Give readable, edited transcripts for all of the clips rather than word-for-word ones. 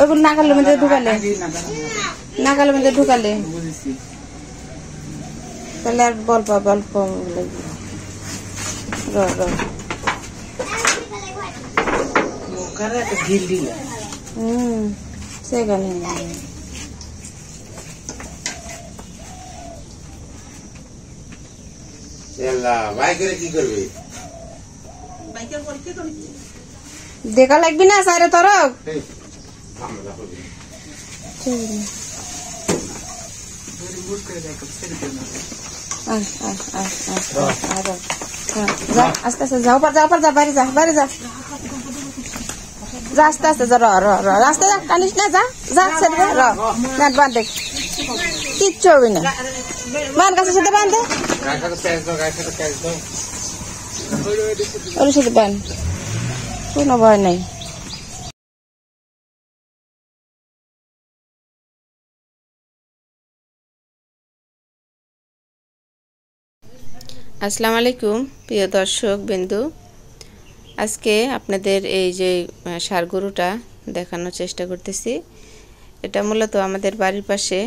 ওইগুলো নাগালের মধ্যে ঢুকালে তাহলে আর বল্প লাগবে সেখানে দেখা লাগবি না সাইরে তরক আস্তে আস্তে যাও যা বাইরে যা আস্তে আস্তে যা রাস্তা যা টানিস না যা ছেড়ে বাঁধ দেখ কিচ্ছু হবে না বান গাছের সাথে বাঁধে ওর সাথে বান কোনো ভয় নাই। আসসালামু আলাইকুম প্রিয় দর্শক বিন্দু, আজকে আপনাদের এই যে ষাঁড় গরুটা দেখানোর চেষ্টা করতেছি। এটা মূলত আমাদের বাড়ির পাশে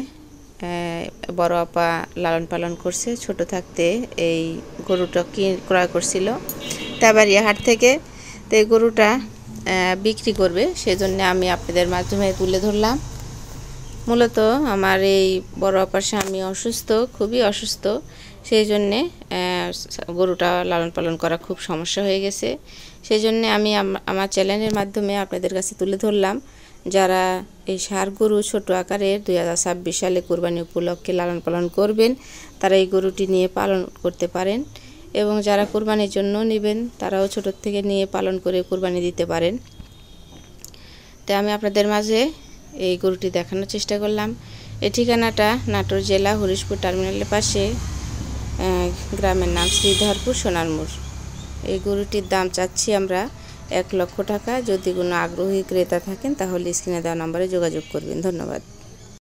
বড় আপা লালন পালন করছে, ছোট থাকতে এই গরুটা ক্রয় করছিল তেবাড়িয়া হাট থেকে। তো এই গরুটা বিক্রি করবে, সেজন্য আমি আপনাদের মাধ্যমে তুলে ধরলাম। মূলত আমার এই বড় আপার স্বামী অসুস্থ, খুবই অসুস্থ, সেই জন্যে গরুটা লালন পালন করা খুব সমস্যা হয়ে গেছে। সেই জন্যে আমি আমার চ্যানেলের মাধ্যমে আপনাদের কাছে তুলে ধরলাম। যারা এই ষাঁড় গরু ছোট আকারের 2026 সালে কোরবানি উপলক্ষে লালন পালন করবেন, তারা এই গরুটি নিয়ে পালন করতে পারেন, এবং যারা কোরবানির জন্য নেবেন তারাও ছোট থেকে নিয়ে পালন করে কোরবানি দিতে পারেন। তো আমি আপনাদের মাঝে এই গরুটি দেখানোর চেষ্টা করলাম। এই ঠিকানাটা নাটোর জেলা হরিশপুর টার্মিনালের পাশে, গ্রামের নাম শ্রীধরপুর সোনার মোড়। এই গরুটির দাম চাচ্ছি আমরা 1 লক্ষ টাকা। যদি কোনো আগ্রহী ক্রেতা থাকেন তাহলে স্ক্রিনে দেওয়া নম্বরে যোগাযোগ করবেন। ধন্যবাদ।